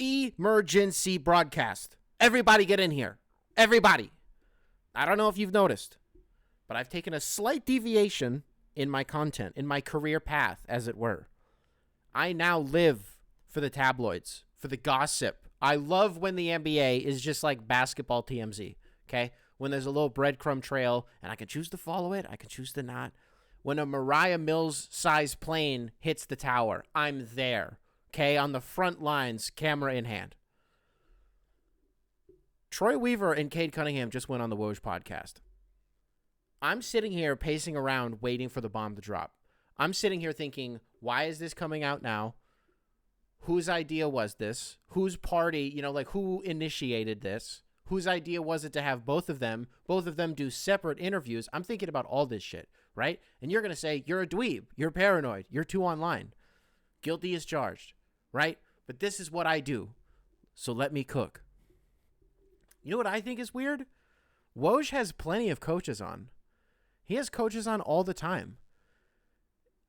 Emergency broadcast. Everybody get in here. Everybody. I don't know if you've noticed, but I've taken a slight deviation in my content, in my career path, as it were. I now live for the tabloids, for the gossip. I love when the NBA is just like basketball TMZ, okay? When there's a little breadcrumb trail, and I can choose to follow it, I can choose to not. When a Mariah Mills-sized plane hits the tower, I'm there, okay? On the front lines, camera in hand. Troy Weaver and Cade Cunningham just went on the Woj podcast. I'm sitting here pacing around waiting for the bomb to drop. I'm sitting here thinking, why is this coming out now? Whose idea was this? Whose party, who initiated this? Whose idea was it to have both of them do separate interviews? I'm thinking about all this shit, right? And you're going to say, you're a dweeb. You're paranoid. You're too online. Guilty as charged, right? But this is what I do. So let me cook. You know what I think is weird? Woj has plenty of coaches on. He has coaches on all the time.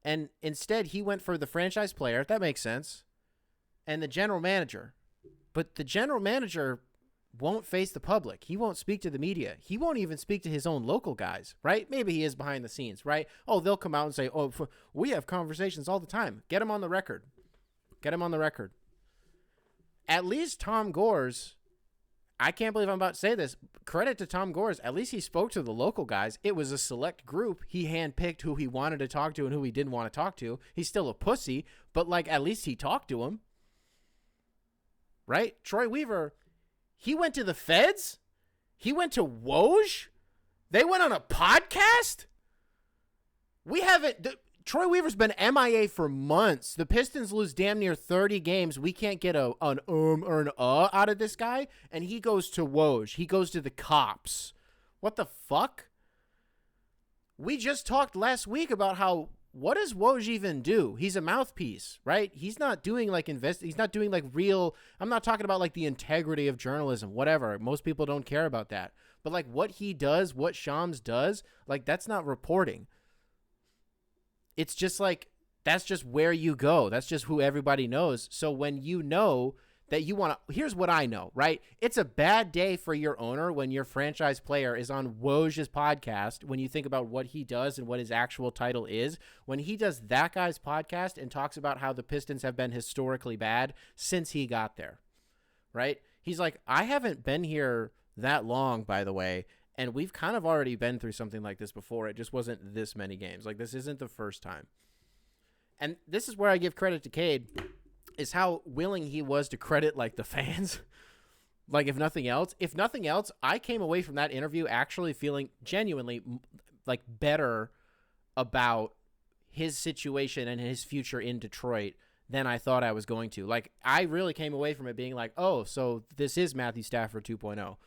And instead, he went for the franchise player. That makes sense. And the general manager. But the general manager won't face the public. He won't speak to the media. He won't even speak to his own local guys, right? Maybe he is behind the scenes, right? Oh, they'll come out and say, we have conversations all the time. Get him on the record. Get him on the record. At least Tom Gores, I can't believe I'm about to say this. Credit to Tom Gores. At least he spoke to the local guys. It was a select group. He handpicked who he wanted to talk to and who he didn't want to talk to. He's still a pussy, but at least he talked to him. Right? Troy Weaver, he went to the feds? He went to Woj? They went on a podcast? We haven't... Troy Weaver's been MIA for months. The Pistons lose damn near 30 games. We can't get an or an out of this guy. And he goes to Woj. He goes to the cops. What the fuck? We just talked last week about how, what does Woj even do? He's a mouthpiece, right? He's not doing he's not doing real, I'm not talking about the integrity of journalism, whatever. Most people don't care about that. But what he does, what Shams does, that's not reporting. It's just that's just where you go. That's just who everybody knows. So when you know that you want to, here's what I know, right? It's a bad day for your owner when your franchise player is on Woj's podcast, when you think about what he does and what his actual title is. When he does that guy's podcast and talks about how the Pistons have been historically bad since he got there, right? He's like, I haven't been here that long, by the way, and we've kind of already been through something like this before. It just wasn't this many games. This isn't the first time. And this is where I give credit to Cade, is how willing he was to credit, the fans. If nothing else. If nothing else, I came away from that interview actually feeling genuinely, better about his situation and his future in Detroit than I thought I was going to. I really came away from it being oh, so this is Matthew Stafford 2.0.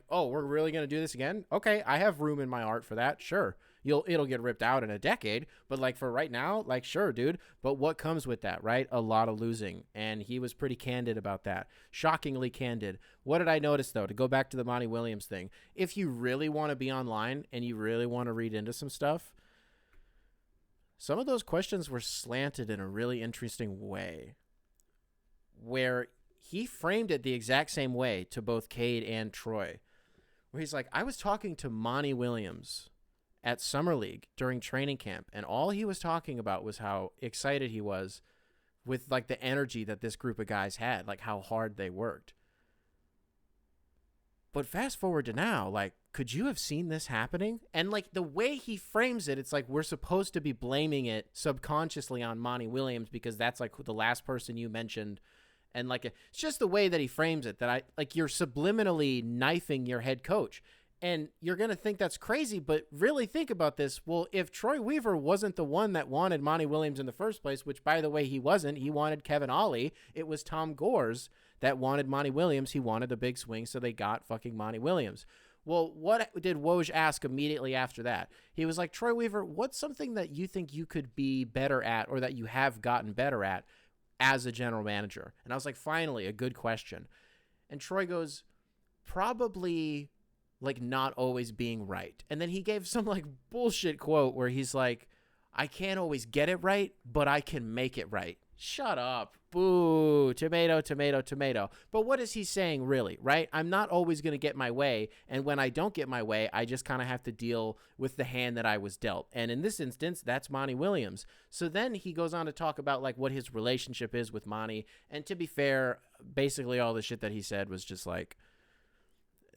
Oh, we're really going to do this again? Okay, I have room in my art for that. Sure. It'll get ripped out in a decade, but for right now, sure, dude. But what comes with that, right? A lot of losing, and he was pretty candid about that. Shockingly candid. What did I notice, though, to go back to the Monty Williams thing? If you really want to be online and you really want to read into some stuff, some of those questions were slanted in a really interesting way, where he framed it the exact same way to both Cade and Troy, where he's like, I was talking to Monty Williams at Summer League during training camp, and all he was talking about was how excited he was with the energy that this group of guys had, how hard they worked. But fast forward to now, could you have seen this happening? And the way he frames it, it's we're supposed to be blaming it subconsciously on Monty Williams because that's the last person you mentioned. And it's just the way that he frames it, that you're subliminally knifing your head coach. And you're going to think that's crazy, but really think about this. Well, if Troy Weaver wasn't the one that wanted Monty Williams in the first place, which, by the way, he wasn't. He wanted Kevin Ollie. It was Tom Gores that wanted Monty Williams. He wanted the big swing, so they got fucking Monty Williams. Well, what did Woj ask immediately after that? He was like, Troy Weaver, what's something that you think you could be better at or that you have gotten better at as a general manager? And I was like, finally, a good question. And Troy goes, probably not always being right. And then he gave some bullshit quote where he's like, I can't always get it right, but I can make it right. Shut up. Boo. Tomato, tomato, tomato. But what is he saying really, right? I'm not always going to get my way. And when I don't get my way, I just kind of have to deal with the hand that I was dealt. And in this instance, that's Monty Williams. So then he goes on to talk about like what his relationship is with Monty. And to be fair, basically all the shit that he said was just like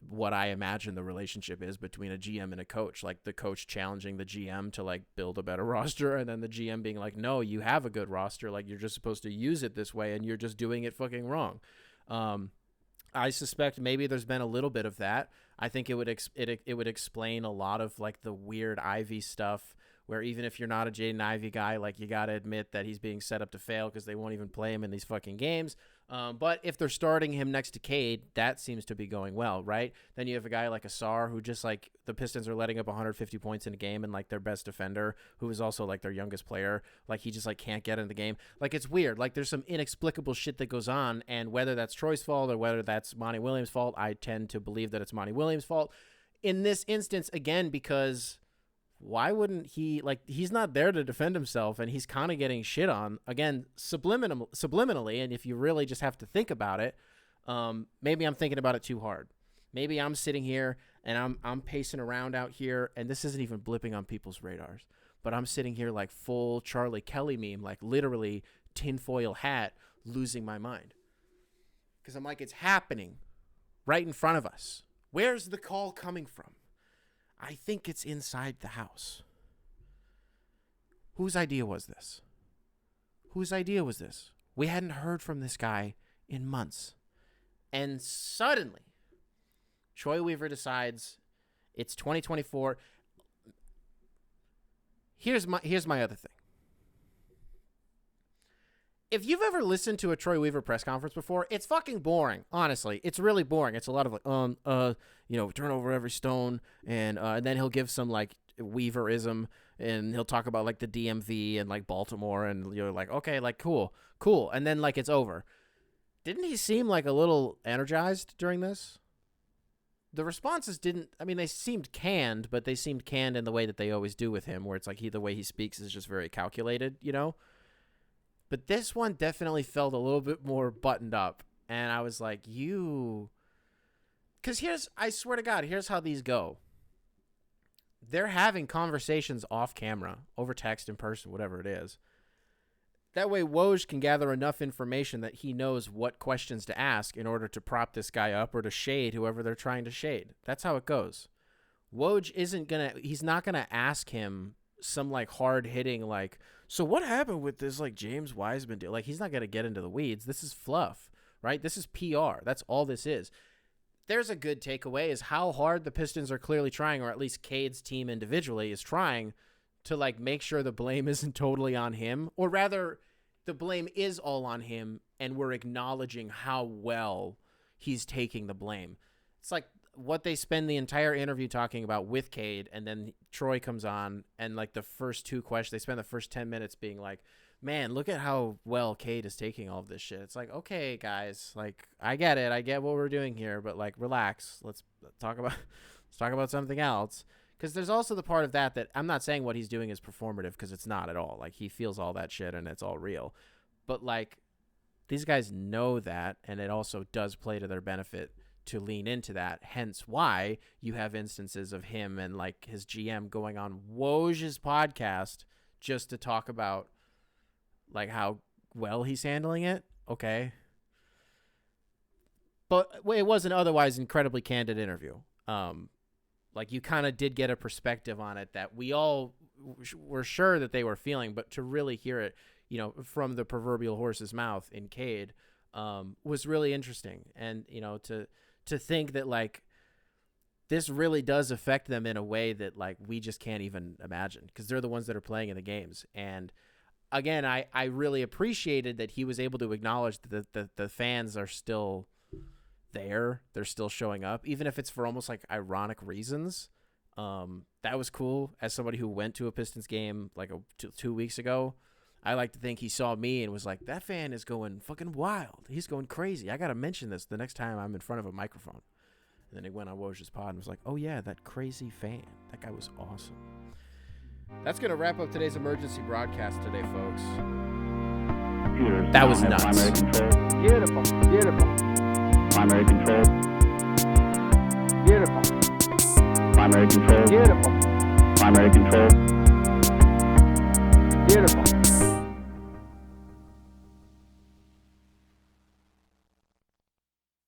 what I imagine the relationship is between a GM and a coach, like the coach challenging the GM to like build a better roster, and then the GM being like, no, you have a good roster, like you're just supposed to use it this way and you're just doing it fucking wrong. I suspect maybe there's been a little bit of that. I think it would it would explain a lot of like the weird Ivy stuff, where even if you're not a Jaden Ivey guy, like you got to admit that he's being set up to fail because they won't even play him in these fucking games. But if they're starting him next to Cade, that seems to be going well, right? Then you have a guy like Asar, who just like the Pistons are letting up 150 points in a game, and like their best defender, who is also like their youngest player, like he just like can't get in the game. Like it's weird. Like there's some inexplicable shit that goes on, and whether that's Troy's fault or whether that's Monty Williams' fault, I tend to believe that it's Monty Williams' fault. In this instance, again, because why wouldn't he, like, he's not there to defend himself, and he's kind of getting shit on, again, subliminally, and if you really just have to think about it, maybe I'm thinking about it too hard. Maybe I'm sitting here, and I'm pacing around out here, and this isn't even blipping on people's radars, but I'm sitting here like full Charlie Kelly meme, like literally tinfoil hat, losing my mind. Because I'm like, it's happening right in front of us. Where's the call coming from? I think it's inside the house. Whose idea was this? Whose idea was this? We hadn't heard from this guy in months. And suddenly, Troy Weaver decides it's 2024. Here's my other thing. If you've ever listened to a Troy Weaver press conference before, it's fucking boring. Honestly, it's really boring. It's a lot of like, turn over every stone, and then he'll give some like Weaverism, and he'll talk about like the DMV and like Baltimore, and you're like, okay, like cool, and then like it's over. Didn't he seem like a little energized during this? The responses didn't. I mean, they seemed canned, but they seemed canned in the way that they always do with him, where it's like the way he speaks is just very calculated, you know. But this one definitely felt a little bit more buttoned up. And I was like, because I swear to God, here's how these go. They're having conversations off camera, over text, in person, whatever it is. That way Woj can gather enough information that he knows what questions to ask in order to prop this guy up or to shade whoever they're trying to shade. That's how it goes. Woj he's not going to ask him some like hard hitting, like, so what happened with this like James Wiseman deal? Like, he's not going to get into the weeds. This is fluff, right? This is PR. That's all this is. There's a good takeaway is how hard the Pistons are clearly trying, or at least Cade's team individually is trying to like make sure the blame isn't totally on him, or rather the blame is all on him, and we're acknowledging how well he's taking the blame. It's like what they spend the entire interview talking about with Cade, and then Troy comes on, and like the first two questions, they spend the first 10 minutes being like, man, look at how well Cade is taking all of this shit. It's like, okay, guys, like I get it. I get what we're doing here, but like relax. Let's talk about something else. Because there's also the part of that I'm not saying what he's doing is performative, because it's not at all. Like, he feels all that shit and it's all real. But like, these guys know that, and it also does play to their benefit to lean into that. Hence why you have instances of him and like his GM going on Woj's podcast just to talk about like how well he's handling it. Okay. But it was an otherwise incredibly candid interview. Like, you kind of did get a perspective on it that we all were sure that they were feeling, but to really hear it, from the proverbial horse's mouth in Cade, was really interesting. And, to think that like this really does affect them in a way that like we just can't even imagine, because they're the ones that are playing in the games. And again, I really appreciated that he was able to acknowledge that the fans are still there. They're still showing up, even if it's for almost like ironic reasons. That was cool. As somebody who went to a Pistons game like 2 weeks ago, I like to think he saw me and was like, that fan is going fucking wild. He's going crazy. I got to mention this the next time I'm in front of a microphone. And then he went on Woj's pod and was like, oh yeah, that crazy fan. That guy was awesome. That's going to wrap up today's emergency broadcast today, folks. computers That now was have nuts. primary control. Beautiful, beautiful, Primary control. beautiful, Primary control. beautiful. Primary control.